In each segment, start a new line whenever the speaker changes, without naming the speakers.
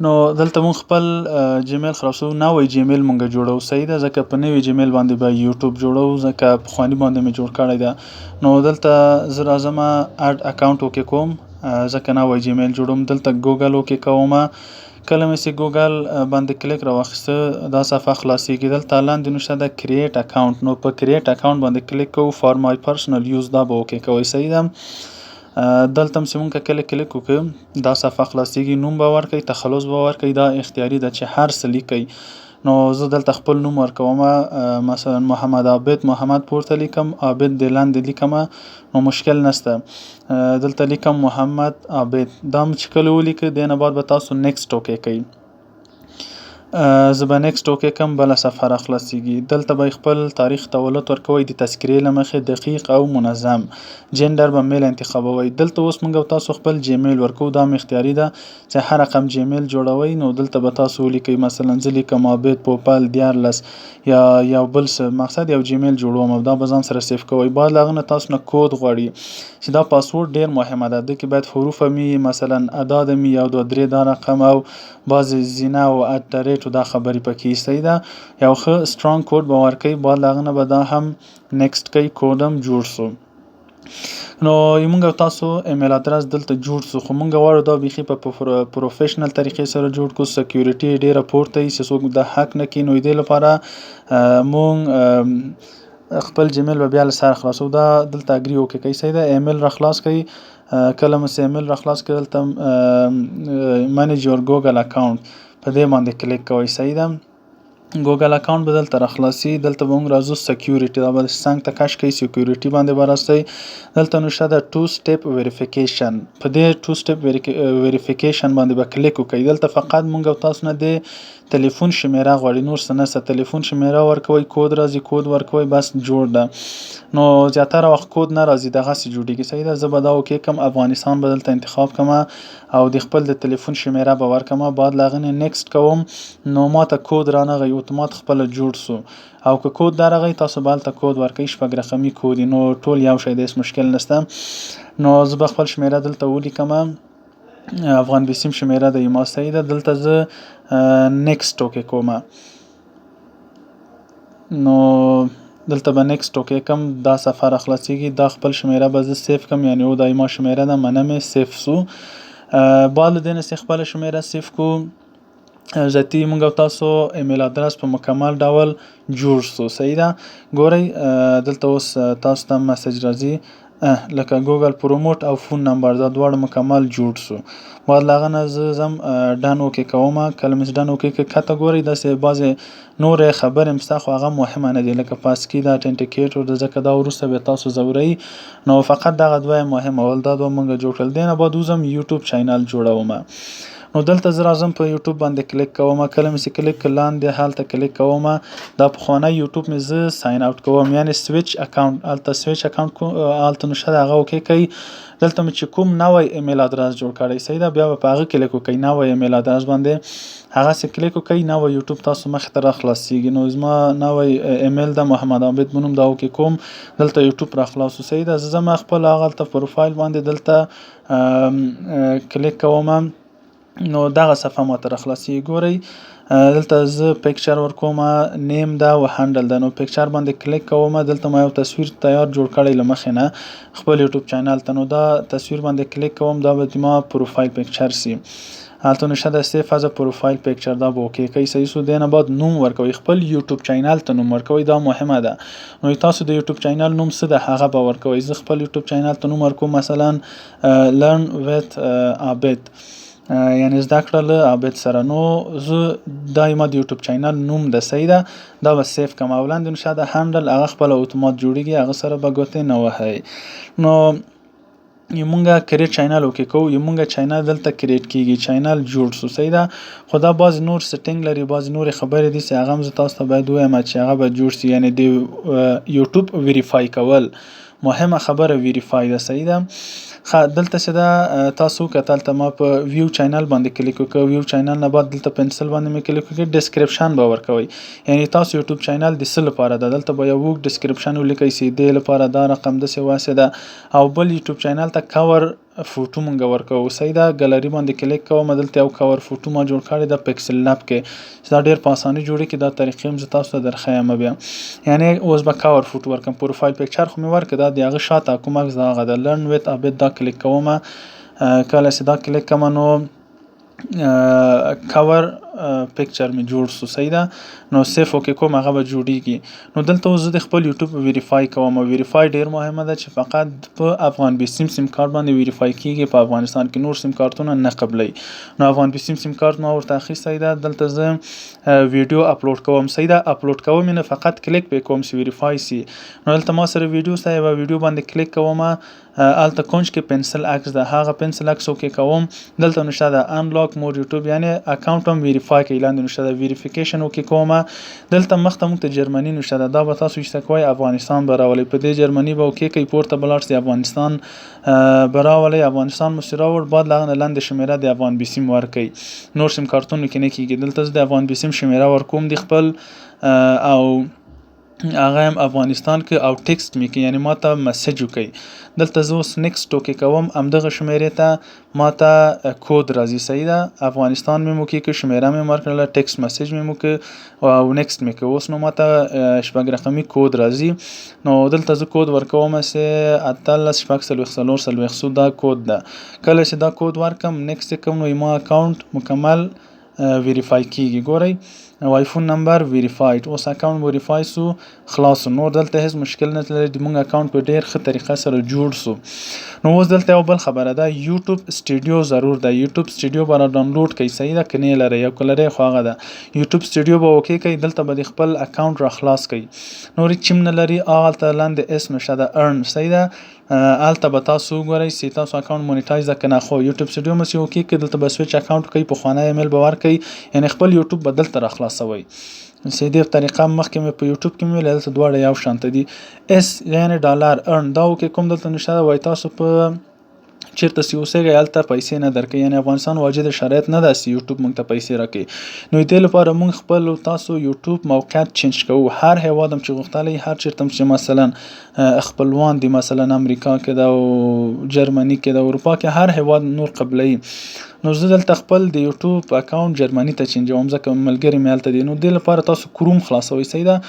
نو دلته مونږ خپل جیمیل خلاصو، نوی جیمیل مونږ جوړو. صحیح ده، ځکه په نوي جیمیل باندې به یوټیوب جوړو، ځکه پخواني باندې مې جوړ کړی ده. نو دلته زه راځم اډ اکاونټ اوکې کوم، ځکه نوی جیمیل جوړوم. دلته ګوګل اوکې کوم. کله مې چې ګوګل باندې کلیک راواخیسته دا صفحه خلاصیږي. دلته لاندې نوشته ده کریټ اکاونټ. نو په کریټ اکاونټ باندې کلیک کوو. فار مای پرسنل یوز دا به اوکې کوئ. صحیح ده. دلته هم چې مونږ کله کلیک وکړو دا صفحه خلاصیږي. نوم به ورکړئ، تخلص به ورکړئ، دا اختیاري ده چې هر څه لیکئ. نو زه دلته خپل نوم ورکوم، مثلا محمد عابد محمد پورته لیکم، عابد د لاندې لیکم، نو مشکل نشته. دلته لیکم محمد عابد. دا چې کله ولیکئ دې نه بعد به تاسو نیکسټ اوکې کوئ. زه به نیکسټ اوکې کوم، بله صفحه را خلاصیږي. دلته به خپل تاریخ تولد ورکوئ، د تذکرې له مخې دقیق او منظم. جنډر به میل انتخابوئ. دلته اوس موږ او تاسو خپل جیمیل ورکوو، دا هم اختیاري ده چې هر رقم جیمیل جوړوئ. نو دلته به تاسو ولیکئ، مثلا زه لیکم عابد پوپل 14 یا یو بل څه، مقصد یو جیمیل جوړوم او دا به ځان سره سیف کوئ. بعد له هغه نه تاسو نه کود غواړي چې دا پاسورډ ډیر مهمه ده، د کې باید حروف مي مثلا اعداد مي 1 2 3 دا رقم او بعضې زینه او @، دا خبرې پکې. صحیح ده. یو ښه سترانګ کود به ورکوئ. بعد له هغه نه به دا هم نیکسټ کوئ. کود هم جوړ سو. نو موږ او تاسو ایمیل ادرس دلته جوړ سو، خو موږ غواړو دا بیخي په پروفیشنل طریقې سره جوړ کړو. سکیورټي ډیره پورته وي چې څوک د هک نه کړي. نو دې لپاره مونږ خپل جیمیل به بیا له سره خلاصو. دا دلته اګري اوکې کوي. صحیح ده. ایمیل را خلاص کړئ. کله مو چې ایمیل را خلاص کړئ دلته منیج یور ګوګل اکاونټ په دې باندې کلیک کوئ. صحیح ده. ګوګل اکاونټ به دلته را خلاصي. دلته به موږ راځو سکیورټي، دا به څنګ ته کش کوئ. سکیورټي باندې به راځئ. دلته نوشته ده 2 سټیپ ویریفیکیشن. په دې 2 سټیپ ویریفیکیشن باندې به کلیک وکړئ. دلته فقط موږ او تاسو نه د تلیفون شمیره غواړي، نور څه نشته. تلیفون شمیره ورکوئ، کود راځي، کود ورکوئ، بس جوړ ده. نو زیاتره وخت کود نه راځي، دغسې جوړیږي. صحیح ده. زه به دا اوکې کوم، افغانستان به دلته انتخاب کوم او د خپل د تلیفون شمیره به ورکوم. بعد له هغه نه نیکسټ کوم. نو ماته کود رانغی، اتومات خپله جوړ سو. او که کود درغی تاسو به هلته کود ورکوئ، 6 رقمي کود. نو ټول یو شی دی، هیڅ مشکل نشته. نو زه به خپل شمیره دلته ولیکم، افغان بسیم شمیره د ما. صحیح ده. دلته زه نیکسټ اوکې کوم. نو دلته به نیکسټ اوکې کوم. دا صفحه را خلاصیږي. دا خپل شمیره به زه سیف کوم، یعنی او دا ما شمیره ده، منم سیف سو. بعد له دې نه چې خپله شمیره سیف کو، ذاتي موږ او تاسو ایمیل ادرس په مکمل ډول جوړ سو. صحیح ده. ګورئ دلته اوس تاسو ته مسج راځي لکه ګوګل پروموټ او فون نمبر، دا دواړه مکمل جوړ سو. بعد له هغه نه زه ځم ډن اوکې کوم. کله مې ډن اوکې کړ کته ګورئ داسې بعضې نورې خبرې هم شته، خو هغه مهمه نه دي، لکه پاسکي ده، اټنټیکیټر ده، ځکه دا وروسته بیا تاسو ځوروئ. نو فقط دغه دوه مهمه ول، دا دوه موږ جوړ کړل. دې نه بعد وځم یوټیوب چینل جوړوم. نو دلته زه راځم په یوټیوب باندې کلیک کوم. کله مې چې کلیک کړ لاندې هلته کلیک کوم. دا پخوانی یوټیوب مې زه ساین اوټ کوم، یعنی سویچ اکاونټ. هلته سویچ اکاونټ هلته نوشته ده، هغه اوکې کوي. دلته مې چې کوم نوی ایمیل ادرس جوړ کړی، صحیح ده، بیا به په هغه کلیک وکړئ، نوی ایمیل ادرس باندې هغسې کلیک وکړئ. نوی یوټیوب تاسو مخې ته را خلاصیږي. نو زما نوی ایمیل ده محمد عابد بنوم، دا اوکې کوم. دلته یوټیوب را خلاص شو. صحیح ده. زه ځم خپل هغلته پروفایل باندې دلته کلیک کوم. نو دغه صفحه ماته را خلاصیږي. ګورئ دلته زه پیکچر ورکوم، نیم ده او هنډل ده. نو پیکچر باندې کلیک کوم. دلته ما یو تصویر تیار جوړ کړی له مخې نه خپل یوټیوب چینل ته. نو دا تصویر باندې کلیک کوم، دا به ما پروفایل پیکچر سي. هلته نوشته ده سیف از پروفایل پیکچر، دا به اوکې کوي. صحیح سو. دې نه بعد نوم ورکوئ، خپل یوټیوب چینل ته نوم ورکوئ، دا مهمه ده. نو تاسو د یوټیوب چینل نوم څه ده هغه به ورکوئ. زه خپل یوټیوب چینل ته نوم ورکوم، مثلا لرن ویت عابد، یعنی زده کړه له عابد سره. نو زه دا ما د یوټیوب چینل نوم ده. صحیح ده. دا به سیف کوم. او لاندې نوشته ده هنډل، هغه خپله اتومات جوړیږي، هغه سره به ګوتې نه وهئ. نو یمونږه کریټ چینل اوکې کوو. یمونږه چینل دلته کریټ کیږي، چینل جوړ سو. صحیح ده. خو دا بعض نور سټینګ لري، بعض نورې خبرې دي چې هغه هم زه تاسو ته باید ووایم چې هغه به جوړ سي. یعنی د یوټیوب ویریفای کول مهمه خبره، ویریفای ده. صحیح ده. دلته چې دا تاسو کتل ته ما په ویو چینل باندې کلیک وکړ. ویو چینل نه بعد دلته پنسل باندې مې کلیک وکړ. ډسکرپشن به ورکوئ، یعنی تاسو یوټیوب چینل د څه لپاره ده. دلته به یو اوږد ډسکرپشن ولیکئ چې دې لپاره دا رقم داسې واسې ده. او بل یوټیوب چینل ته کور فوټو مونږ ورکوو. صحیح ده. ګالري باندې کلیک کوم، دلته یو کور فوټو ما جوړ کړی د پکسل لب کې چې دا ډېر په اسانۍ جوړېږي. دا طریقې هم زه تاسو ته درښیم بیا. یعنې اوس به کور فوټو ورکړم. پروفایل پکچر خو مې ورکړ، دا د هغه شاته کوم عکس د هغه د لرن ویت ابیت دا کلیک کوم. کله چې دا کلیک کوم نو کور پکچر می جوړ سو. صحیح ده. نو سیف اوکې کوم هغه به جوړیږي. نو دلته اوس زه د خپل یوټیوب ویریفای کوم. ویریفای ډیر مهمه ده چې فقط په افغان بیسیم سیم کارت باندې ویریفای کیږي، په افغانستان کې نور سیم کارتونه نه قبلي. نو افغان بیسیم سیم کارت ما ورته اخیستی ده. دلته زه ویډیو اپلوډ کوم. صحیح ده. اپلوډ کوم نه فقط کلیک به کوم چې ویریفای سي. نو دلته ما سره ویډیو سره یو ویډیو باندې کلیک کوم. الته کونج کې پنسل عکس ده، هغه پنسل عکس اوکې کوم. دلته نشته ده انلاک مور یوټیوب، یعنی اکاونټ هم ویریفای کوي. لاندې نشته ده ویریفیکیشن اوکې کوم. دلته مخته موږ ته جرمني نشته ده، دا به تاسو ایسته کوئ افغانستان به راولئ. په دې جرمني به اوکې کوئ، پورته به لاړ سئ افغانستان به راولئ. افغانستان مو چې راوړ بعد له هغه نه لاندې شمیره د افغان بیسیم ورکوئ. نور سیم کارتونو کې نه کېږي. دلته زه د افغان بیسیم شمیره ورکوم د خپل او هغه هم افغانستان کې او ټکسټ می کې، یعنی ماته مسیج وکړي. دلته زه اوس نیکسټ اوکې کوم. همدغه شمیرې ته ماته کود راځي. صحیح ده. افغانستان مې مو کې شمیره مې ورکړله، ټکسټ مسیج مې مو کې او نیکسټ مې کې. اوس نو ماته شپږ رقمي کود راځي. نو دلته زه کود ورکوم چې 18 شپږ څلوېښت څلور څلوېښت څو دا کود ده. کله چې دا کود ورکم نیکسټ کوم نو ما اکاونټ مکمل ویریفای کیږي. ګورئ وای فون نمبر ویریفاید. اوس اکاونټ ویریفای سو، خلاص. نور دلته هیڅ مشکل نه لري. د مونږ اکاونټ په ډیر ښه طریقه سره جوړ سو. نو اوس دلته یو بل خبره ده، یوټیوب سټوډیو ضرور ده. یوټیوب سټوډیو به ډاونلوډ کړئ. صحیح ده. کني لري یو کلره خو هغه ده. یوټیوب سټوډیو به اوکې کړئ. دلته به خپل اکاونټ را خلاص کړئ. نور چیم نه لري. هغه لاندې اسم نشه ده ارن. صحیح ده. الته به تاسو وګورئ چې تاسو اکاونټ مونیټایز ده کنه. خو یوټیوب سټوډیو مې اوکې کړئ. دلته به سویچ اکاونټ کوي، په خوانه ایمیل به ورکړئ، یعنی خپل یوټیوب به دلته را خلاصوي. سیدی طریقه مخکې مې په یوټیوب کې مې ویل دلته دواړه یو شانته دي. اس یعنی ډالر ارن دا اوکې کوم. دلته نشته وای تاسو په چیرته چې اوسېږئ هلته پیسې نه درکوي، یعنی افغانستان واجد شرایط نه ده چې یوټیوب موږ ته پیسې راکړي. نو دې لپاره موږ خپل تاسو یوټیوب موقعیت چینج کوو. هر هیواد هم چې غوښتلی، هر چیرته هم چې مثلا خپلوان دي، مثلا امریکا کې ده او جرمني کې ده، اروپا کې هر هیواد نور قبلوي. نو زه دلته خپل د یوټیوب اکاونټ جرمني ته چینجوم ځکه ملګري مې هلته دي. نو دې لپاره تاسو کروم خلاصوئ. صحیح ده.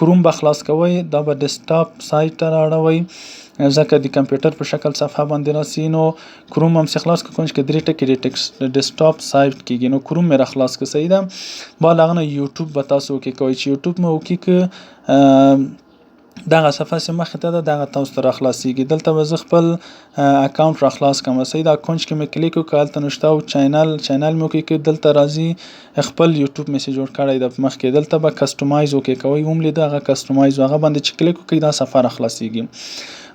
کروم به خلاص کوئ. دا به ډیسکټاپ سایټ ته راوړئ ځکه د کمپیوټر په شکل صفحه باندې راسي. نو کروم هم چې خلاص کړئ چې درې ټکي د ډیسکټاپ سایټ کېږي. نو کروم مې را خلاص کړ. صحیح ده. بعد هغه نه یوټیوب به تاسو اوکې کوئ. چې یوټیوب مې اوکې کړ دغه صفحه چې مخې ته ده دغه تاسو ته را خلاصېږي. دلته به زه خپل اکاونټ را خلاص کړم. صحیح ده. اکاونټ کې مې کلیک وکړ، هلته نشته او چینل مې اوکې کړ. دلته راځي خپل یوټیوب مې چې جوړ کړی ده مخکې. دلته به کسټمایز اوکې کوئ. وملیده هغه کسټمایز، هغه باندې چې کلیک وکړئ دا صفحه را خلاصېږي.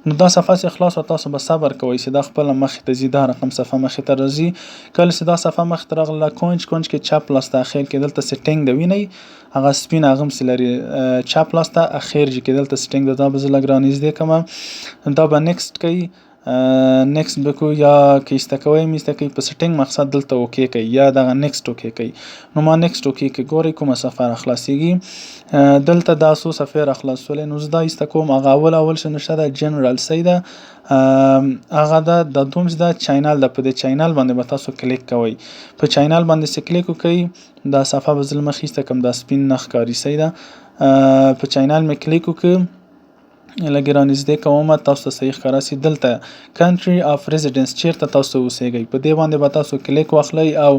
نو دا صفحه چې خلاص تاسو به صبر کوئ چې دا خپله مخې ته ځي. دا رقم صفحه مخې ته راځي. کله چې دا صفحه مخې ته راغله کونج کې چپ لاس ته اخر کې دلته سیټینګ د وینئ هغه سپین هغه هم چې لري چپ لاس ته اخر کې دلته سیټینګ ده. دا به زه لږ رانږدې کړم. دا به نیکسټ کوي. نیکسټ به کوو یا که ایسته کوئ ایسته کوئ. په سیټینګ مقصد دلته اوکې کوي یا دغه نیکسټ اوکې کوي. نو ما نیکسټ اوکې کوي. ګورئ کومه صفحه را خلاصېږي. دلته دا څو صفحې را خلاصولې. نو زه دا ایسته کوم. هغه اول چې نشته ده جنرال. صحیح ده. هغه د دوم چې د چینل د په دې چینل باندې به تاسو کلیک کوئ. په چینل باندې چې کلیک وکړئ دا صفحه به زه مخې ایسته کړم. دا سپین نه ښکاري. صحیح ده. په چینل مې کلیک وکړ، لږ رانږدې کوم تاسو ته صحیح ښکاره سي. دلته کنټري اف ریزیډنس چیرته تاسو اوسېږئ په دې باندې به تاسو کلیک واخلئ او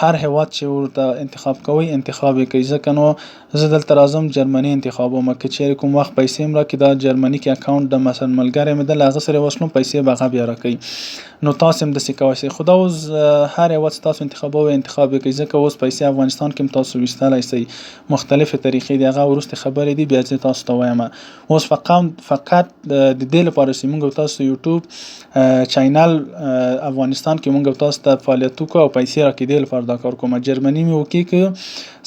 هر هیواد چې ورته انتخاب کوئ انتخاب یې کوئ. ځکه نو زه دلته راځم جرمني انتخابوم. که چیرې کوم وخت پیسې هم راکړي دا جرمني کې اکاونټ د مثلا ملګری مې ده له هغه سره وصلوم پیسې به هغه بیا راکوي. نو تاسو هم داسې کوی شئ. خو دا اوس هر هیواد چې تاسو انتخابوئ انتخاب یې کوئ. ځکه اوس پیسې افغانستان کې هم تاسو ویستلی شئ. مختلفې طریقې دي، هغه وروستې خبرې دي بیا زه تاسو ته وایم. اوس فقط د دې لپاره چې موږ تاسو یوټیوب چینل افغانستان کې موږ تاسو ته فعالیت وکړو او پیسې راکړي دې لپاره دا کار کوم. جرمني مې اوکې کړ.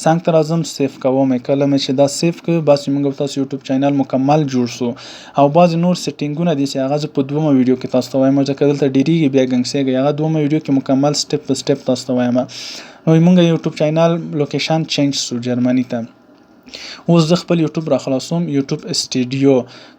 څنګ ته راځم سیف کوم. کله مې چې دا سیف کړ بس موږ تاسو یوټیوب چینل مکمل جوړ سو. او بعض نور سیټینګونه دي چې هغه په دومره ویډیو کې تاسو ته وایم ځکه دلته ډېریږي بیا ګنګسېږي. هغه دومره ویډیو کې مکمل سټپ په سټپ تاسو ته وایم. نو موږ یوټیوب چینل لوکیشن چینج سو جرمني ته. اوس زه خپل یوټیوب را خلاصوم، یوټیوب اسټوډیو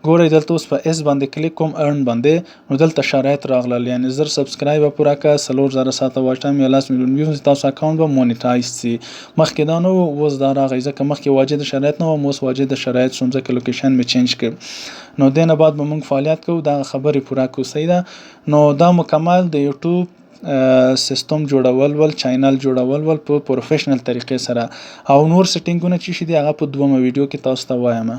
ګورئ دلته اوس په اس باندې کلیک کوم ارن باندې، نو دلته شرایط راغلل، یعنی زر سبسکرایب پوره کړه 4000 ساعته واچ ټایم یا 10 میلیون ویوز تاسو اکاونټ به مونیټایز سي. مخکې دا نه و، اوس دا راغی ځکه مخکې واجد شرایط نه و، اوس واجد شرایط شوم ځکه لوکیشن مې چینج کړ. نو دینه بعد به موږ فعالیت کوو، دا خبرې پوره کوو. صحیح ده. نو دا مکمل د یوټیوب سیستم جوړول چینل جوړول په پروفیشنل طریقې سره، او نور سټینګونه چې شي دي هغه په دومره ویډیو کې تاسو ته وایم.